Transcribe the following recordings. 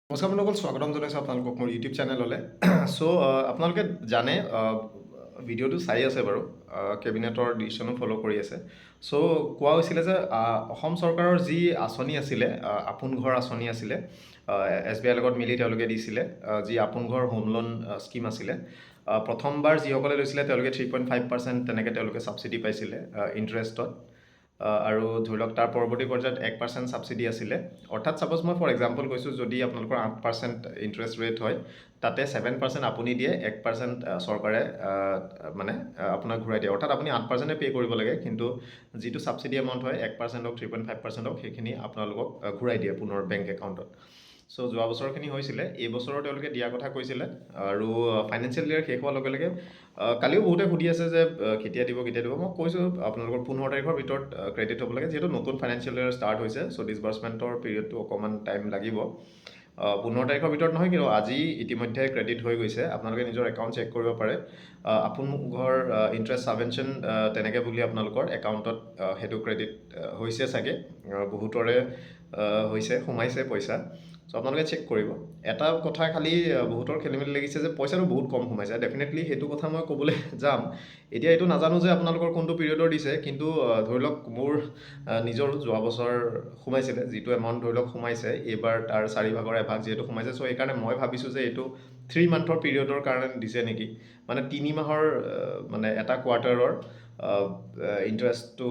নমস্কাৰ বন্ধুসকল, স্বাগতম জনাইছোঁ আপোনালোকক মোৰ ইউটিউব চেনেললৈ। চ' আপোনালোকে জানে ভিডিঅ'টো চাই আছে বাৰু, কেবিনেটৰ ডিচিশ্যনো ফ'ল' কৰি আছে। চ' কোৱা হৈছিলে যে অসম চৰকাৰৰ যি আঁচনি আছিলে, আপোন ঘৰ আঁচনি আছিলে, SBI লগত মিলি তেওঁলোকে দিছিলে, যি আপোন ঘৰ হোম লোন স্কীম আছিলে। প্ৰথমবাৰ যিসকলে লৈছিলে তেওঁলোকে 3.5% তেনেকৈ তেওঁলোকে ছাবচিডি পাইছিলে ইণ্টাৰেষ্টত। আৰু ধৰি লওক তাৰ পৰৱৰ্তী পৰ্যায়ত 1% ছাবচিডি আছিলে। অৰ্থাৎ ছাপ'জ মই ফৰ এক্সাম্পল কৈছোঁ, যদি আপোনালোকৰ 8% ইণ্টাৰেষ্ট ৰেট হয়, তাতে 7% আপুনি দিয়ে, 1% চৰকাৰে মানে আপোনাক ঘূৰাই দিয়ে। অৰ্থাৎ আপুনি 8%হে পে' কৰিব লাগে, কিন্তু যিটো ছাবচিডি এমাউণ্ট হয় 1% হওক 3.5% হওক, সেইখিনি আপোনালোকক ঘূৰাই দিয়ে পুনৰ বেংক একাউণ্টত। চ' যোৱা বছৰখিনি হৈছিলে, এই বছৰৰ তেওঁলোকে দিয়াৰ কথা কৈছিলে। আৰু ফাইনেন্সিয়েল ইয়েৰ শেষ হোৱাৰ লগে লগে কালিও বহুতে সুধি আছে যে কেতিয়া দিব। মই কৈছোঁ আপোনালোকৰ 15 তাৰিখৰ ভিতৰত ক্ৰেডিট হ'ব লাগে, যিহেতু নতুন ফাইনেন্সিয়েল ইয়েৰ ষ্টাৰ্ট হৈছে। চ' ডিছবাৰ্চমেণ্টৰ পিৰিয়ডটো অকণমান টাইম লাগিব। 15 তাৰিখৰ ভিতৰত নহয়, কিন্তু আজি ইতিমধ্যে ক্ৰেডিট হৈ গৈছে। আপোনালোকে নিজৰ একাউণ্ট চেক কৰিব পাৰে। আপোন ঘৰ ইণ্টাৰেষ্ট ছাবভেনশ্যন তেনেকৈ বুলি আপোনালোকৰ একাউণ্টত সেইটো ক্ৰেডিট হৈছে চাগে। বহুতৰে হৈছে, সোমাইছে পইচা। চ' আপোনালোকে চেক কৰিব। এটা কথা খালি বহুতৰ খেলিমেলি লাগিছে যে পইচাটো বহুত কম সোমাইছে। ডেফিনেটলি সেইটো কথা মই ক'বলৈ যাম। এতিয়া এইটো নাজানো যে আপোনালোকৰ কোনটো পিৰিয়ডৰ দিছে, কিন্তু ধৰি লওক মোৰ নিজৰ যোৱা বছৰ সোমাইছিলে, যিটো এমাউণ্ট ধৰি লওক সোমাইছে, এইবাৰ তাৰ 4/4 এভাগ যিহেতু সোমাইছে। চ' সেইকাৰণে মই ভাবিছোঁ যে এইটো 3 মান্থৰ পিৰিয়ডৰ কাৰণে দিছে নেকি, মানে 3 মাহৰ মানে এটা কোৱাৰ্টাৰৰ ইণ্টাৰেষ্টটো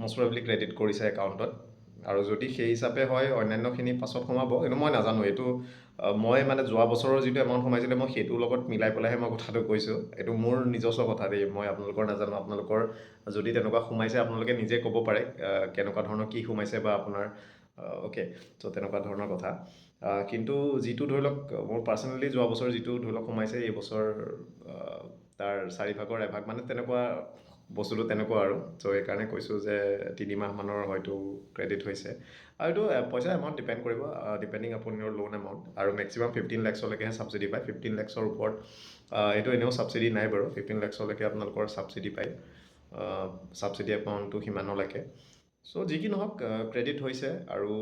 মষ্ট প্ৰবেবলি ক্ৰেডিট কৰিছে একাউণ্টত। আৰু যদি সেই হিচাপে হয়, অন্যান্যখিনি পাছত সোমাব, কিন্তু মই নাজানো। এইটো মই মানে যোৱা বছৰৰ যিটো এমাউণ্ট সোমাইছিলে, মই সেইটোৰ লগত মিলাই পেলাইহে মই কথাটো কৈছোঁ। এইটো মোৰ নিজস্ব কথা দেই, মই আপোনালোকৰ নাজানো। আপোনালোকৰ যদি তেনেকুৱা সোমাইছে, আপোনালোকে নিজে ক'ব পাৰে কেনেকুৱা ধৰণৰ কি সোমাইছে বা আপোনাৰ অ'কে। চ' তেনেকুৱা ধৰণৰ কথা। কিন্তু যিটো ধৰি লওক মোৰ পাৰ্চনেলি যোৱা বছৰ যিটো ধৰি লওক সোমাইছে, এই বছৰ তাৰ 4/4 এভাগ, মানে তেনেকুৱা বস্তুটো তেনেকুৱা আৰু। চ' সেইকাৰণে কৈছোঁ যে 3 মাহমানৰ হয়তো ক্ৰেডিট হৈছে। আৰু এইটো পইচা এমাউণ্ট ডিপেণ্ড কৰিব, ডিপেণ্ডিং আপন ইয়ৰ লোন এমাউণ্ট। আৰু মেক্সিমাম 15 lakhsলৈকেহে ছাবচিডি পায়। 15 lakhsৰ ওপৰত এইটো এনেও ছাবচিডি নাই বাৰু। 15 lakhsলৈকে আপোনালোকৰ ছাবচিডি পায়। ছাবচিডি এমাউণ্টটো সিমানলৈকে। চ' যি কি নহওক, ক্ৰেডিট হৈছে। আৰু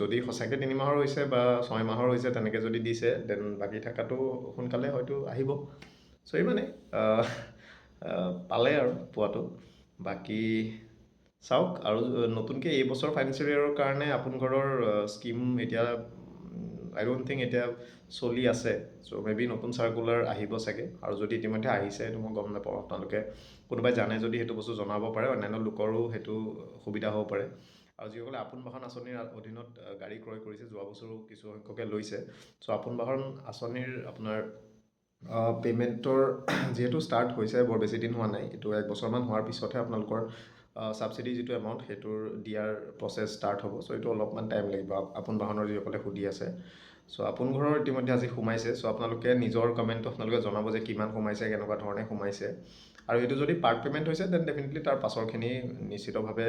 যদি সঁচাকৈ 3 মাহৰ হৈছে বা 6 মাহৰ হৈছে, তেনেকৈ যদি দিছে, দেন বাকী থকাটো সোনকালে হয়তো আহিব। চ' ইমানেই পালে আৰু পোৱাটো। বাকী চাওক, আৰু নতুনকৈ এই বছৰ ফাইনেন্সিয়েল ইয়েৰৰ কাৰণে আপোন ঘৰৰ স্কীম এতিয়া আই ডোণ্ট থিংক এতিয়া চলি আছে। চ' মে বি নতুন চাৰ্কুলাৰ আহিব চাগে। আৰু যদি ইতিমধ্যে আহিছে, সেইটো মই গম নাপাওঁ। আপোনালোকে কোনোবাই জানে যদি সেইটো বস্তু জনাব পাৰে। অন্যান্য লোকৰো সেইটো সুবিধা হ'ব পাৰে। আৰু যিসকলে আপোন বাহন আঁচনিৰ অধীনত গাড়ী ক্ৰয় কৰিছে, যোৱা বছৰো কিছু সংখ্যকে লৈছে। চ' আপোন বাহন আঁচনিৰ আপোনাৰ পে'মেণ্টৰ যিহেতু ষ্টাৰ্ট হৈছে, বৰ বেছি দিন হোৱা নাই। এইটো 1 বছৰমান হোৱাৰ পিছতহে আপোনালোকৰ ছাবচিডি যিটো এমাউণ্ট, সেইটোৰ দিয়াৰ প্ৰচেছ ষ্টাৰ্ট হ'ব। চ' এইটো অলপমান টাইম লাগিব আপোন বাহনৰ যিসকলে সুধি আছে। চ' আপোন ঘৰৰ ইতিমধ্যে আজি সোমাইছে। চ' আপোনালোকে নিজৰ কমেণ্টটো আপোনালোকে জনাব যে কিমান সোমাইছে, কেনেকুৱা ধৰণে সোমাইছে। আৰু এইটো যদি পাৰ্ট পে'মেণ্ট হৈছে, দেন ডেফিনেটলি তাৰ পাছৰখিনি নিশ্চিতভাৱে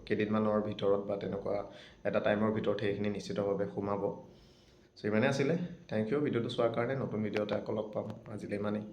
কেইদিনমানৰ ভিতৰত বা তেনেকুৱা এটা টাইমৰ ভিতৰত সেইখিনি নিশ্চিতভাৱে সোমাব। চ' ইমানেই আছিলে। থেংক ইউ ভিডিঅ'টো চোৱাৰ কাৰণে। নতুন ভিডিঅ' এটা আকৌ লগ পাম। আজিলৈ ইমানেই।